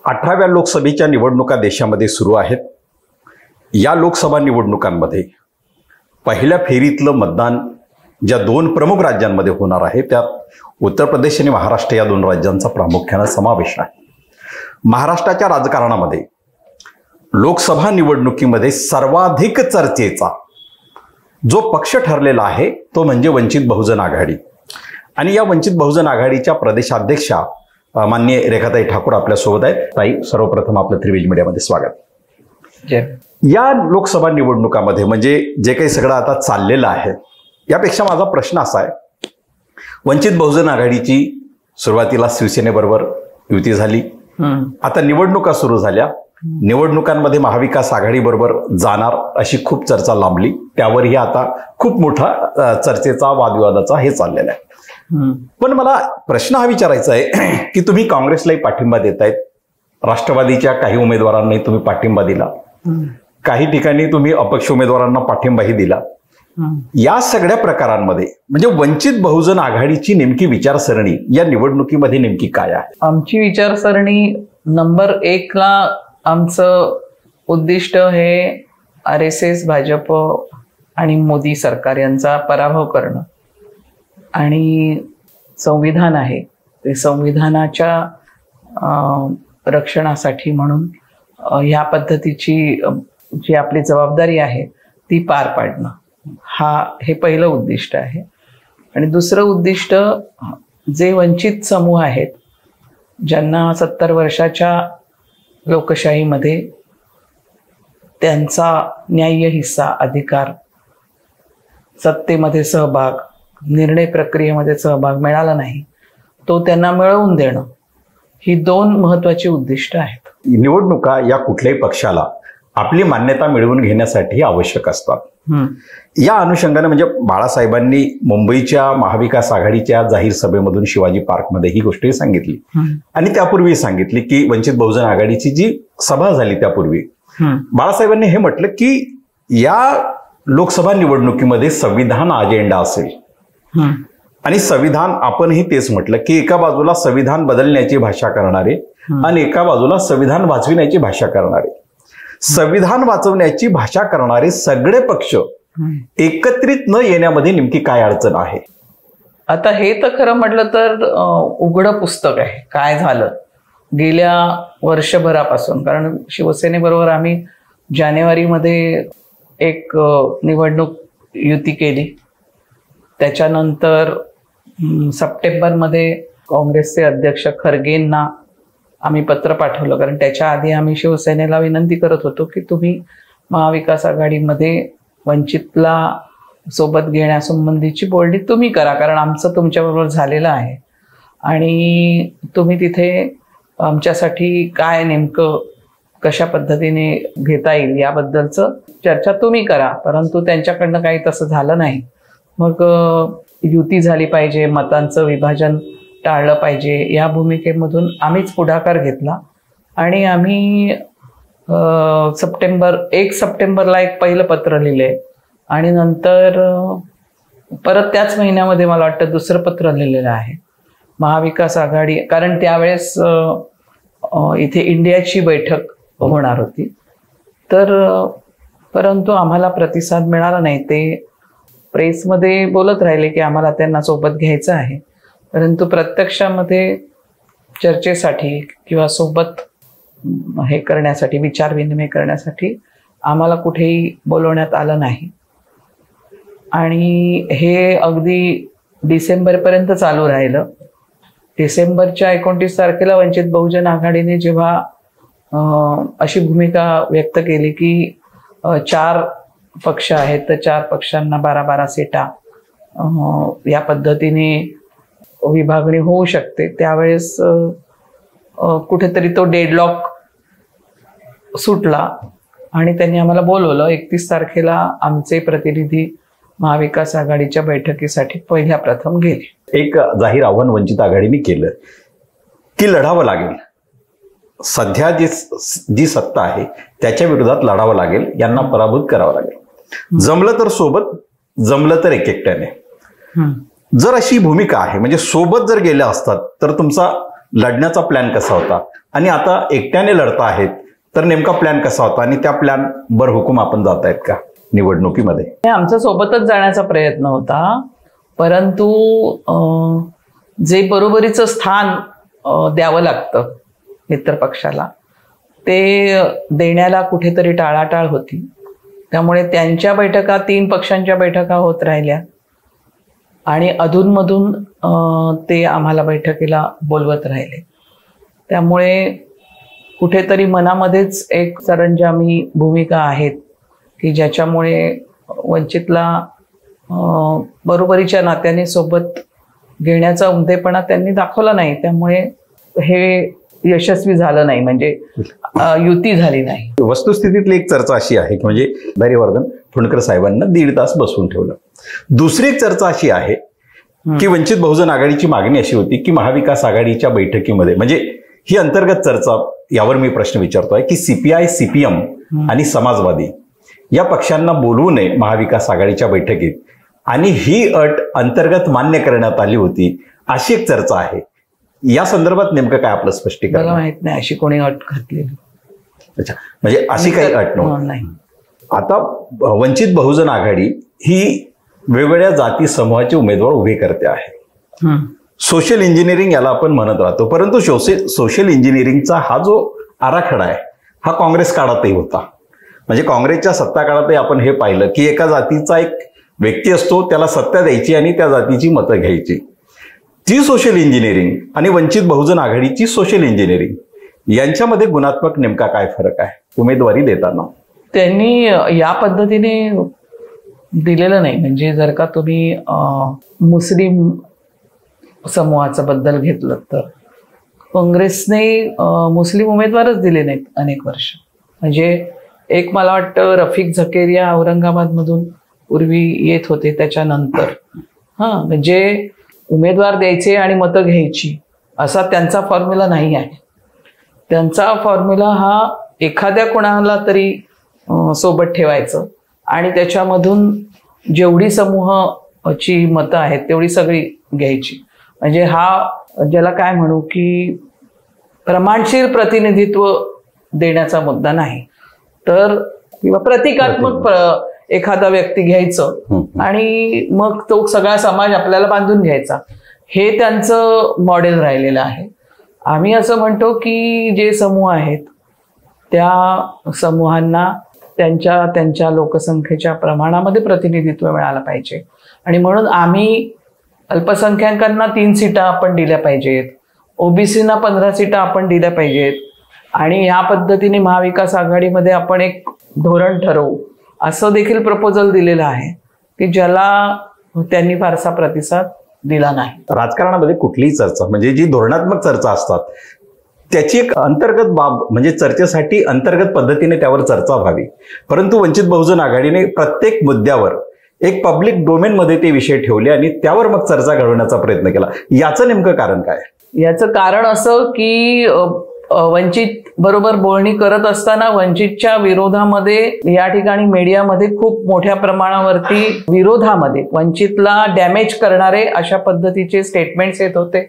18व्या लोकसभेच्या निवडणुका देशामध्ये सुरू आहेत. या लोकसभा निवडणुकांमध्ये पहिल्या फेरीतलं मतदान ज्या दोन प्रमुख राज्यांमध्ये होणार आहे त्यात उत्तर प्रदेश आणि महाराष्ट्र या दोन राज्यांचा प्रामुख्याने समावेश आहे. महाराष्ट्राच्या राजकारणामध्ये लोकसभा निवडणुकीमध्ये सर्वाधिक चर्चेचा जो पक्ष ठरलेला आहे तो म्हणजे वंचित बहुजन आघाडी. आणि या वंचित बहुजन आघाडीच्या प्रदेशाध्यक्षा माननीय रेखाताई ठाकूर आपल्यासोबत आहेत. ताई, सर्वप्रथम आपलं त्रिवेज मीडियामध्ये स्वागत. या लोकसभा निवडणुकामध्ये म्हणजे जे काही सगळं आता चाललेलं आहे यापेक्षा माझा प्रश्न असा आहे, वंचित बहुजन आघाडीची सुरुवातीला शिवसेनेबरोबर युती झाली, आता निवडणुका सुरू झाल्या, निवडणुकांमध्ये महाविकास आघाडी बरोबर जाणार अशी खूप चर्चा लांबली, त्यावरही आता खूप मोठा चर्चेचा वादविवादाचा हे चाललेला आहे. पण मला प्रश्न हा विचारायचा आहे की तुम्ही काँग्रेसलाही पाठिंबा देतायत, राष्ट्रवादीच्या काही उमेदवारांनाही तुम्ही पाठिंबा दिला, काही ठिकाणी तुम्ही अपक्ष उमेदवारांना पाठिंबाही दिला. या सगळ्या प्रकारांमध्ये म्हणजे वंचित बहुजन आघाडीची नेमकी विचारसरणी या निवडणुकीमध्ये नेमकी काय आहे? आमची विचारसरणी नंबर 1 ला आमचं उद्दिष्ट हे RSS, भाजप आणि मोदी सरकार यांचा पराभव करणं आणि संविधान आहे ते संविधानाच्या रक्षणासाठी म्हणून ह्या पद्धतीची जी आपली जबाबदारी आहे ती पार पाडणं हे पहिलं उद्दिष्ट आहे. आणि दुसरं उद्दिष्ट जे वंचित समूह आहेत ज्यांना 70 वर्षाच्या लोकशाहीमध्ये त्यांचा न्याय्य हिस्सा, अधिकार, सत्तेमध्ये सहभाग, निर्णय प्रक्रियेमध्ये सहभाग मिळाला नाही तो त्यांना मिळवून देणं ही 2 महत्वाची उद्दिष्ट आहेत. निवडणुका या कुठल्याही पक्षाला आपली मान्यता मिळवून घेण्यासाठी आवश्यक असतात. या अनुषंगाने म्हणजे बाळासाहेबांनी मुंबईच्या महाविकास आघाडीच्या जाहीर सभेमधून शिवाजी पार्कमध्ये ही गोष्ट सांगितली आणि त्यापूर्वी सांगितली की वंचित बहुजन आघाडीची जी सभा झाली त्यापूर्वी बाळासाहेबांनी हे म्हटलं की या लोकसभा निवडणुकीमध्ये संविधान अजेंडा असेल आणि संविधान, आपणही तेच म्हटलं की एका बाजूला संविधान बदलण्याची भाषा करणारे आणि एका बाजूला संविधान वाचविण्याची भाषा करणारे. संविधान वाचवण्याची भाषा करणारे सगळे पक्ष एकत्रित न येण्यामध्ये नेमकी काय अडचण आहे? आता हे तर खरं म्हटलं तर उघडं पुस्तक आहे काय झालं गेल्या वर्षभरापासून. कारण शिवसेनेबरोबर आम्ही जानेवारीमध्ये एक निवडणूक युती केली, त्याच्यानंतर सप्टेंबरमध्ये काँग्रेसचे अध्यक्ष खरगेंना आम्ही पत्र पाठवलं. कारण त्याच्या आधी आम्ही शिवसेनेला विनंती करत होतो की तुम्ही महाविकास आघाडीमध्ये वंचितला सोबत घेण्यासंबंधीची बोलणी तुम्ही करा, कारण आमचं तुमच्याबरोबर झालेलं आहे आणि तुम्ही तिथे आमच्यासाठी काय नेमकं कशा पद्धतीने घेता येईल याबद्दलचं चर्चा तुम्ही करा. परंतु त्यांच्याकडनं काही तसं झालं नाही. मग युती झाली पाहिजे, मतांचं विभाजन टाळलं पाहिजे या भूमिकेमधून आम्हीच पुढाकार घेतला आणि आम्ही 1 सप्टेंबरला एक पहिलं पत्र लिहिले आणि नंतर परत त्याच महिन्यामध्ये मला वाटतं दुसरं पत्र लिहिलेलं आहे महाविकास आघाडी. कारण त्यावेळेस इथे इंडियाची बैठक होणार होती तर परंतु आम्हाला प्रतिसाद मिळाला नाही. ते प्रेसमध्ये बोलत राहिले की आम्हाला त्यांना सोबत घ्यायचं आहे, परंतु प्रत्यक्षामध्ये चर्चेसाठी किंवा सोबत हे करण्यासाठी, विचारविनिमय करण्यासाठी आम्हाला कुठेही बोलवण्यात आलं नाही. आणि हे अगदी डिसेंबरपर्यंत चालू राहिलं. डिसेंबरच्या 29 तारखेला वंचित बहुजन आघाडीने जेव्हा अशी भूमिका व्यक्त केली की 4 पक्ष आहेत तर 4 पक्षांना 12-12 सीटा या पद्धतीने विभागणी होऊ शकते, त्यावेळेस कुठेतरी तो डेडलॉक सुटला आणि त्यांनी आम्हाला बोलवलं. 31 तारखेला आमचे प्रतिनिधी महाविकास आघाडीच्या बैठकीसाठी पहिल्या प्रथम गेले. एक जाहीर आव्हान वंचित आघाडीने केलं की लढावं लागेल, सध्या जी सत्ता आहे त्याच्या विरोधात लढावं लागेल, यांना पराभूत करावं लागेल, जमलं तर सोबत, जमलं तर एकट्याने. जर अशी भूमिका आहे म्हणजे सोबत जर गेल्या असतात तर तुमचा लढण्याचा प्लॅन कसा होता आणि आता एकट्याने लढता आहेत तर नेमका प्लॅन कसा होता आणि त्या प्लॅन बर हुकूम आपण जात आहेत का निवडणुकीमध्ये? आमच्या सोबतच जाण्याचा प्रयत्न होता, परंतु जे बरोबरीचं स्थान द्यावं लागतं मित्र पक्षाला ते देण्याला कुठेतरी टाळाटाळ होती. त्यामुळे त्यांच्या बैठका 3 पक्षांच्या बैठका होत राहिल्या आणि अधूनमधून ते आम्हाला बैठकीला बोलवत राहिले. त्यामुळे कुठेतरी मनामध्येच एक सरंजामी भूमिका आहेत की ज्याच्यामुळे वंचितला बरोबरीच्या नात्याने सोबत घेण्याचा उमदेपणा त्यांनी दाखवला नाही. त्यामुळे हे यशस्वी झालं नाही, म्हणजे युती झाली नाही. वस्तुस्थितीतली एक चर्चा अशी आहे की म्हणजे हरिवर्धन फुंडकर साहेबांना 1.5 तास बसवून ठेवलं. दुसरी एक चर्चा अशी आहे की वंचित बहुजन आघाडीची मागणी अशी होती की महाविकास आघाडीच्या बैठकीमध्ये, म्हणजे ही अंतर्गत चर्चा, यावर मी प्रश्न विचारतोय की CPI, CPM आणि समाजवादी या पक्षांना बोलवू नये महाविकास आघाडीच्या बैठकीत आणि ही अट अंतर्गत मान्य करण्यात आली होती अशी एक चर्चा आहे. या संदर्भात नेमकं काय आपलं स्पष्टीकरण? मला माहित नाही अशी कोणी अट घातलेली. अच्छा, म्हणजे अशी काही अट नाही. आता वंचित बहुजन आघाडी ही वेगवेगळ्या जाती समूहाचे उमेदवार उभे करते आहे. सोशल इंजिनिअरिंग याला आपण म्हणत राहतो, परंतु सोशल इंजिनिअरिंगचा हा जो आराखडा आहे हा काँग्रेस काळातही होता. म्हणजे काँग्रेसच्या सत्ता काळातही आपण हे पाहिलं की एका जातीचा एक व्यक्ती असतो, त्याला सत्ता द्यायची आणि त्या जातीची मतं घ्यायची. ती सोशल इंजिनिअरिंग आणि वंचित बहुजन आघाडीची सोशल इंजिनिअरिंग यांच्यामध्ये गुणात्मक नेमका काय फरक आहे उमेदवारी देताना? त्यांनी या पद्धतीने दिलेलं नाही. म्हणजे जर का तुम्ही मुस्लिम समूहाचं बद्दल घेतलं तर काँग्रेसने मुस्लिम उमेदवारच दिले नाहीत अनेक वर्ष. म्हणजे एक मला वाटतं रफिक झकेरिया औरंगाबादमधून पूर्वी येत होते, त्याच्यानंतर म्हणजे उमेदवार द्यायचे आणि मतं घ्यायची असा त्यांचा फॉर्म्युला नाही आहे. त्यांचा फॉर्म्युला हा एखाद्या कोणाला तरी सोबत ठेवायचं आणि त्याच्यामधून जेवढी समूहाची मतं आहेत तेवढी सगळी घ्यायची. म्हणजे हा ज्याला काय म्हणू की प्रमाणशीर प्रतिनिधित्व देण्याचा नाही, तर किंवा प्रतिकात्मक एखादा व्यक्ती घ्यायचं आणि मग तो सगळा समाज आपल्याला बांधून घ्यायचा, हे त्यांचं मॉडेल राहिलेलं आहे. आम्ही असं म्हणतो की जे समूह आहेत त्या समूहांना त्यांच्या लोकसंख्येच्या प्रमाणामध्ये प्रतिनिधित्व मिळालं पाहिजे आणि म्हणून आम्ही अल्पसंख्याकांना 3 सीटा आपण दिल्या पाहिजेत, ओबीसीना 15 सीटा आपण दिल्या पाहिजेत आणि या पद्धतीने महाविकास आघाडीमध्ये आपण एक धोरण ठरवू असं देखील प्रपोजल दिलेलं आहे की ज्याला त्यांनी फारसा प्रतिसाद दिला नाही. राजकारणामध्ये कुठलीही चर्चा म्हणजे जी धोरणात्मक चर्चा असतात त्याची एक अंतर्गत बाब म्हणजे चर्चेसाठी अंतर्गत पद्धतीने त्यावर चर्चा व्हावी, परंतु वंचित बहुजन आघाडीने प्रत्येक मुद्द्यावर एक पब्लिक डोमेनमध्ये ते विषय ठेवले आणि त्यावर मग चर्चा घडवण्याचा प्रयत्न केला. याचं नेमकं कारण काय? याचं कारण असं की वंचित बरोबर बोलणी करत असताना वंचितच्या विरोधामध्ये या ठिकाणी मीडियामध्ये खूप मोठ्या प्रमाणावरती विरोधामध्ये वंचितला डॅमेज करणारे अशा पद्धतीचे स्टेटमेंट्स येत होते.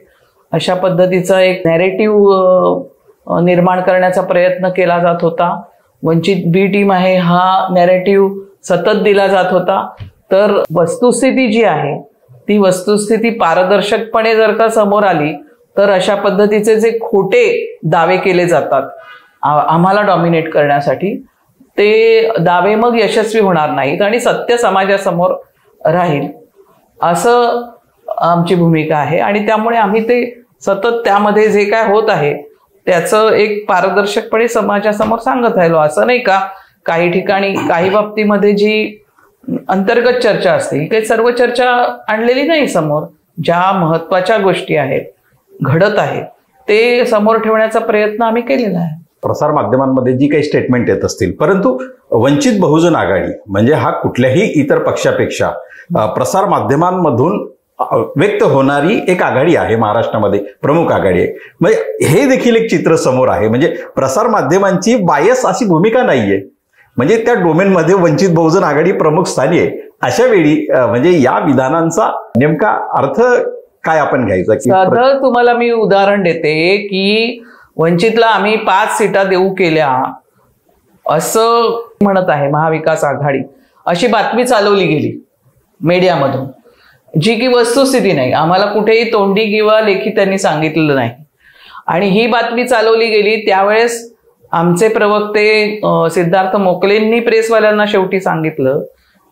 अशा पद्धतीचा एक नॅरेटिव्ह निर्माण करण्याचा प्रयत्न केला जात होता. वंचित बी टीम आहे हा नॅरेटिव्ह सतत दिला जात होता. तर वस्तुस्थिती जी आहे ती वस्तुस्थिती पारदर्शकपणे जर का समोर आली तर अशा पद्धतीचे जे खोटे दावे केले जातात आम्हाला डॉमिनेट करण्यासाठी ते दावे मग यशस्वी होणार नाहीत आणि सत्य समाजासमोर राहील असं आमची भूमिका आहे. आणि त्यामुळे आम्ही ते सतत त्यामध्ये जे काय होत आहे त्याचं एक पारदर्शकपणे समाजासमोर सांगत राहिलो. असं नाही का काही ठिकाणी काही बाबतीमध्ये जी अंतर्गत चर्चा असते ही काही सर्व चर्चा आणलेली नाही समोर. ज्या महत्वाच्या गोष्टी आहेत घडत आहे ते समोर ठेवण्याचा प्रयत्न आम्ही केलेला आहे. प्रसार माध्यमांमध्ये जी काही स्टेटमेंट येत असतील, परंतु वंचित बहुजन आघाडी म्हणजे हा कुठल्याही इतर पक्षापेक्षा प्रसार माध्यमांमधून व्यक्त होणारी एक आघाडी आहे, महाराष्ट्रामध्ये प्रमुख आघाडी आहे. म्हणजे हे देखील एक चित्र समोर आहे. म्हणजे प्रसार माध्यमांची बायस अशी भूमिका नाहीये, म्हणजे त्या डोमेनमध्ये वंचित बहुजन आघाडी प्रमुख स्थानी आहे. अशा वेळी म्हणजे या विधानांचा नेमका अर्थ काय आपण घ्यायचं की साधं तुम्हाला मी उदाहरण देते की वंचितला आम्ही 5 सीटा देऊ केल्या असं म्हणत आहे महाविकास आघाडी, अशी बातमी चालवली गेली मीडियामधून, जी की वस्तुस्थिती नाही. आम्हाला कुठेही तोंडी किंवा लेखी त्यांनी सांगितलेलं नाही. आणि ही बातमी चालवली गेली त्यावेळेस आमचे प्रवक्ते सिद्धार्थ मोकलेंनी प्रेसवाल्यांना शेवटी सांगितलं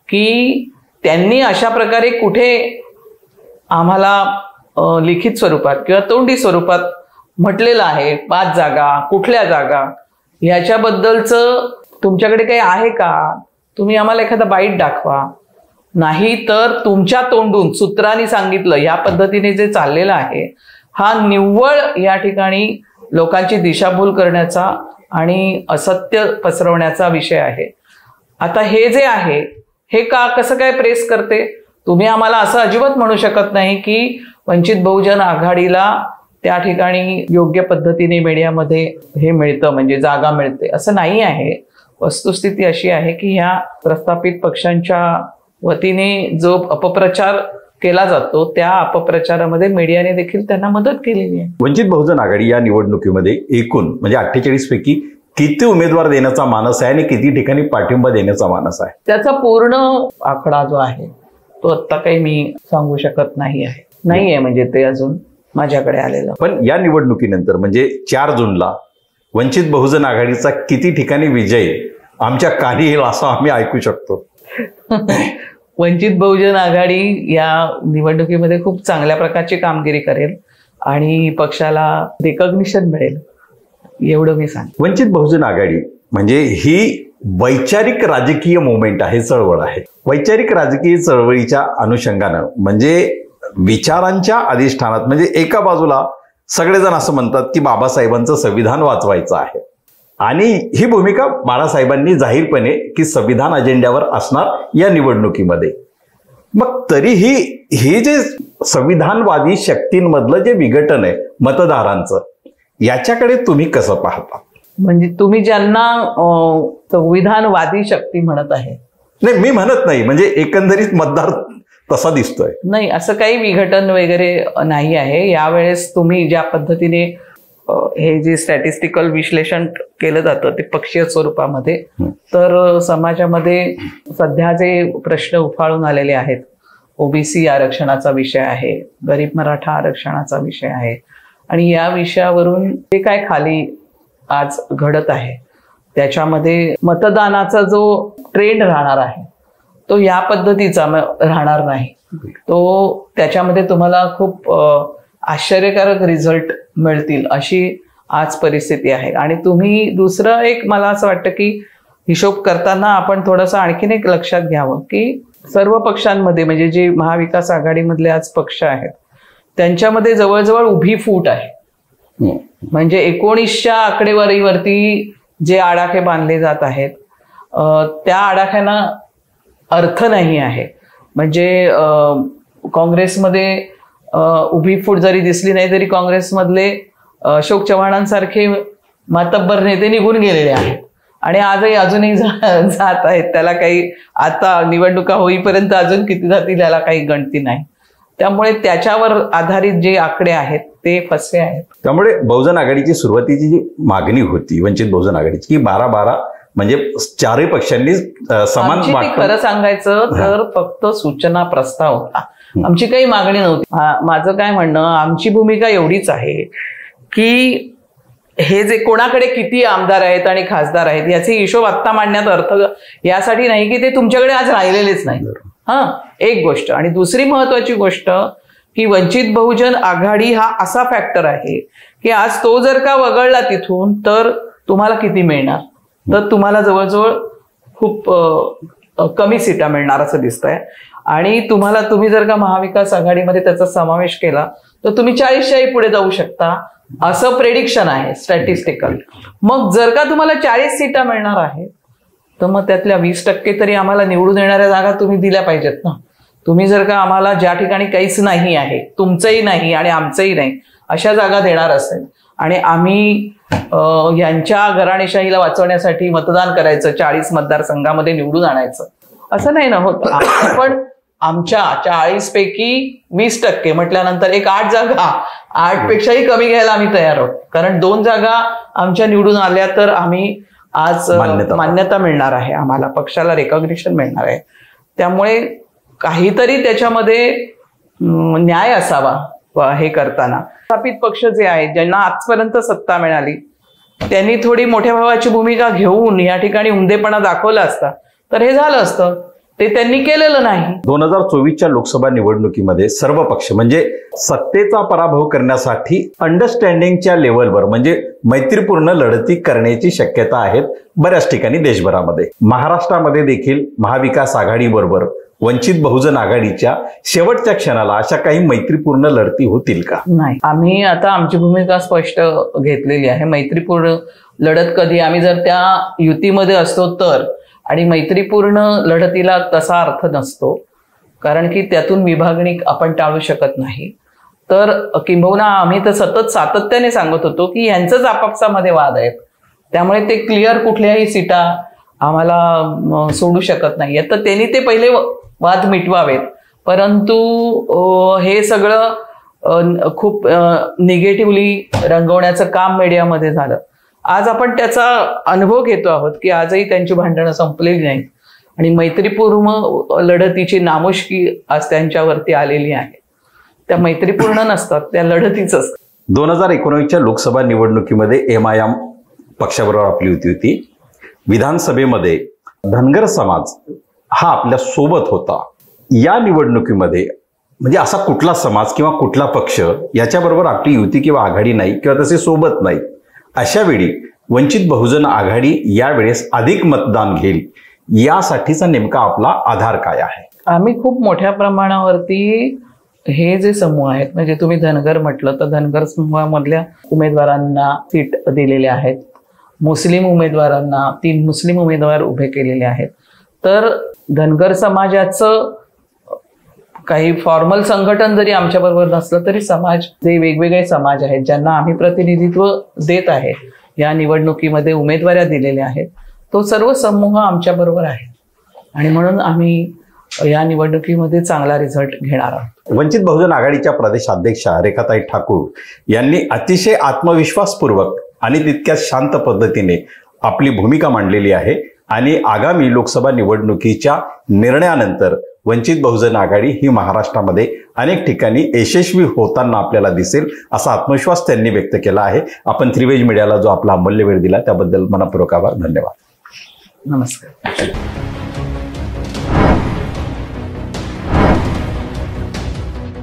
की त्यांनी अशा प्रकारे कुठे आम्हाला लिखित स्वरूपात किंवा तोंडी स्वरूपात म्हटलेलं आहे 5 जागा, कुठल्या जागा ह्याच्याबद्दलचं तुमच्याकडे काही आहे का, तुम्ही आम्हाला एखादा बाईट दाखवा, नाही तर तुमच्या तोंडून सूत्रांनी सांगितलं ह्या पद्धतीने जे चाललेलं आहे हा निव्वळ या ठिकाणी लोकांची दिशाभूल करण्याचा आणि असत्य पसरवण्याचा विषय आहे. आता हे जे आहे हे कसं काय प्रेस करते, तुम्ही आम्हाला असं अजिबात म्हणू शकत नाही की वंचित बहुजन आघाडीला त्या ठिकाणी योग्य पद्धतीने मीडियामध्ये हे मिळतं म्हणजे जागा मिळते, असं नाही आहे. वस्तुस्थिती अशी आहे की ह्या प्रस्थापित पक्षांच्या वतीने जो अपप्रचार केला जातो त्या अपप्रचारामध्ये मीडियाने देखील त्यांना मदत केलेली आहे. वंचित बहुजन आघाडी या निवडणुकीमध्ये एकूण म्हणजे 48 पैकी किती उमेदवार देण्याचा मानस आहे आणि किती ठिकाणी पाठिंबा देण्याचा मानस आहे, त्याचा पूर्ण आकडा जो आहे तो आता काही मी सांगू शकत नाहीये म्हणजे ते अजून माझ्याकडे आलेलं. पण या निवडणुकीनंतर म्हणजे 4 जूनला वंचित बहुजन आघाडीचा किती ठिकाणी विजय आमच्या कानी येईल असं आम्ही ऐकू शकतो? वंचित बहुजन आघाडी या निवडणुकीमध्ये खूप चांगल्या प्रकारची कामगिरी करेल आणि पक्षाला रिकॉग्निशन मिळेल एवढं मी सांग. वंचित बहुजन आघाडी म्हणजे ही वैचारिक राजकीय मुवमेंट आहे, चळवळ आहे. वैचारिक राजकीय चळवळीच्या अनुषंगानं म्हणजे विचारांच्या अधिष्ठानात म्हणजे एका बाजूला सगळेजण असं म्हणतात की बाबासाहेबांचं संविधान वाचवायचं आहे आणि ही भूमिका बाळासाहेबांनी जाहीरपणे की संविधान अजेंड्यावर असणार या निवडणुकीमध्ये. मग तरीही हे जे संविधानवादी शक्तींमधलं जे विघटन आहे मतदारांचं, याच्याकडे तुम्ही कसं पाहता? म्हणजे तुम्ही ज्यांना संविधानवादी शक्ती म्हणत आहे? नाही, मी म्हणत नाही, म्हणजे एकंदरीत मतदार तसा दिसतोय. नाही, असं काही विघटन वगैरे नाही आहे. यावेळेस तुम्ही ज्या पद्धतीने हे जे स्टॅटिस्टिकल विश्लेषण केलं जातं ते पक्षीय स्वरूपामध्ये, तर समाजामध्ये सध्या जे प्रश्न उफाळून आलेले आहेत, ओबीसी आरक्षणाचा विषय आहे, गरीब मराठा आरक्षणाचा विषय आहे आणि या विषयावरून जे काय खाली आज घडत आहे त्याच्यामध्ये मतदानाचा जो ट्रेंड राहणार आहे तो या पद्धतीचा राहणार नाही. तो त्याच्यामध्ये तुम्हाला खूप आश्चर्यकारक रिझल्ट मिळतील अशी आज परिस्थिती आहे. आणि तुम्ही दुसरं एक मला असं वाटतं की हिशोब करताना आपण थोडंसं आणखीन एक लक्षात घ्यावं की सर्व पक्षांमध्ये म्हणजे जे महाविकास आघाडीमधले आज पक्ष आहेत त्यांच्यामध्ये जवळजवळ उभी फूट आहे. म्हणजे 1900च्या आकडेवारीवरती जे आडाखे बांधले जात आहेत त्या आडाख्यांना अर्थ नाही आहे. म्हणजे काँग्रेसमध्ये उभी फूट जरी दिसली नाही तरी काँग्रेसमधले अशोक चव्हाणांसारखे मातब्बर नेते निघून गेलेले आहेत आणि आजही अजूनही जात आहेत. त्याला काही आता निवडणुका होईपर्यंत अजून किती जातील याला काही गणती नाही. त्यामुळे त्याच्यावर आधारित जे आकडे आहेत ते फसवे आहेत. त्यामुळे बहुजन आघाडीची सुरुवातीची जी मागणी होती वंचित बहुजन आघाडीची की 12-12 म्हणजे 4 पक्षांनी समान खरं सांगायचं तर फक्त सूचना प्रस्ताव होता, आमची काही मागणी नव्हती. माझं काय म्हणणं, आमची भूमिका एवढीच आहे की हे जे कोणाकडे किती आमदार आहेत आणि खासदार आहेत याचे हिशोब आत्ता मांडण्यात अर्थ यासाठी नाही की ते तुमच्याकडे आज राहिलेलेच नाही. एक गोष्ट. आणि दुसरी महत्वाची गोष्ट की वंचित बहुजन आघाडी हा असा फॅक्टर आहे की आज तो जर का वगळला तिथून तर तुम्हाला किती मिळणार, तर तुम्हाला जवळजवळ खूप कमी सीटा मिळणार असं दिसतंय. आणि तुम्ही जर का महाविकास आघाडीमध्ये त्याचा समावेश केला तर तुम्ही 40च्याही पुढे जाऊ शकता असं प्रेडिक्शन आहे स्टॅटिस्टिकल. मग जर का तुम्हाला 40 सीटा मिळणार आहेत तर मग त्यातल्या 20% तरी आम्हाला निवडून येणाऱ्या जागा तुम्ही दिल्या पाहिजेत ना. तुम्ही जर का आम्हाला ज्या ठिकाणी काहीच नाही आहे, तुमचंही नाही आणि आमचंही नाही, अशा जागा देणार असेल आणि आम्ही यांच्या घराणेशाहीला वाचवण्यासाठी मतदान करायचं, 40 मतदारसंघामध्ये निवडून आणायचं, असं नाही ना होत. पण आमच्या 40 पैकी 20% म्हटल्यानंतर एक 8 जागा, 8 पेक्षाही कमी घ्यायला आम्ही तयार आहोत. कारण 2 जागा आमच्या निवडून आल्या तर आम्ही आज मान्यता मिळणार आहे, आम्हाला पक्षाला रेकॉग्निशन मिळणार आहे. त्यामुळे काहीतरी त्याच्यामध्ये न्याय असावा हे करताना. स्थापित पक्ष जे आहेत ज्यांना आजपर्यंत सत्ता मिळाली त्यांनी थोडी मोठ्या भावाची भूमिका घेऊन या ठिकाणी उमदेपणा दाखवला असता तर हे झालं असतं. ते त्यांनी केलेलं नाही. 2024च्या लोकसभा निवडणुकीमध्ये सर्व पक्ष म्हणजे सत्तेचा पराभव करण्यासाठी अंडरस्टँडिंगच्या लेव्हलवर म्हणजे मैत्रीपूर्ण लढती करण्याची शक्यता आहेत बऱ्याच ठिकाणी देशभरामध्ये. महाराष्ट्रामध्ये देखील महाविकास आघाडीबरोबर वंचित बहुजन आघाडीच्या शेवटच्या क्षणाला अशा काही मैत्रीपूर्ण लढती होतील का? नाही, आम्ही आता आमची भूमिका स्पष्ट घेतलेली आहे. मैत्रीपूर्ण लढत कधी आम्ही जर त्या युतीमध्ये असतो तर, आणि मैत्रीपूर्ण लढतीला तसा अर्थ नसतो कारण की त्यातून विभागणी आपण टाळू शकत नाही. तर किंबहुना आम्ही तर सतत सातत्याने सांगत होतो की यांचंच आपापसामध्ये वाद आहेत, त्यामुळे ते क्लिअर कुठल्याही सीटा आम्हाला सोडू शकत नाहीये. तर त्यांनी ते पहिले वाद मिटवावेत. परंतु हे सगळं खूप निगेटिव्हली रंगवण्याचं काम मीडियामध्ये झालं. आज आपण त्याचा अनुभव घेतो आहोत की आजही त्यांची भांडणं संपलेली नाहीत आणि मैत्रीपूर्ण लढतीची नामुष्की आज त्यांच्यावरती आलेली आहे. त्या मैत्रीपूर्ण नसतात, त्या लढतीच असतात. 2019च्या लोकसभा निवडणुकीमध्ये MIM पक्षाबरोबर आपली युती होती. विधानसभेमध्ये धनगर समाज हा आपल्या सोबत होता. या निवडणुकीमध्ये म्हणजे असा कुठला समाज किंवा कुठला पक्ष याच्याबरोबर आपली युती किंवा आघाडी नाही किंवा तसे सोबत नाही. अशा वेळी वंचित बहुजन आघाडी यावेळेस अधिक मतदान घेईल यासाठीचा नेमका आपला आधार काय आहे? आम्ही खूप मोठ्या प्रमाणावरती हे जे समूह आहेत म्हणजे तुम्ही धनगर म्हटलं तर धनगर समूहामधल्या उमेदवारांना सीट दिलेल्या आहेत. मुस्लिम उमेदवारांना 3 मुस्लिम उमेदवार उभे केलेले आहेत. तर धनगर समाजाचं काही फॉर्मल संघटन जरी आमच्याबरोबर नसलं तरी समाज जे वेगवेगळे समाज आहेत ज्यांना आम्ही प्रतिनिधित्व देत आहे या निवडणुकीमध्ये उमेदवाऱ्या दिलेल्या आहेत, तो सर्व समूह आमच्याबरोबर आहे आणि म्हणून आम्ही या निवडणुकीमध्ये चांगला रिझल्ट घेणार आहोत. वंचित बहुजन आघाडीच्या प्रदेशाध्यक्षा रेखाताई ठाकूर यांनी अतिशय आत्मविश्वासपूर्वक आणि तितक्याच शांत पद्धतीने आपली भूमिका मांडलेली आहे आणि आगामी लोकसभा निवडणुकीच्या निर्णयानंतर वंचित बहुजन आघाडी ही महाराष्ट्रामध्ये अनेक ठिकाणी यशस्वी होताना आपल्याला दिसेल असा आत्मविश्वास त्यांनी व्यक्त केला आहे. आपण त्रिवेज मीडियाला जो आपला अमूल्य वेळ दिला त्याबद्दल मनपूर्वक आभार. धन्यवाद. नमस्कार.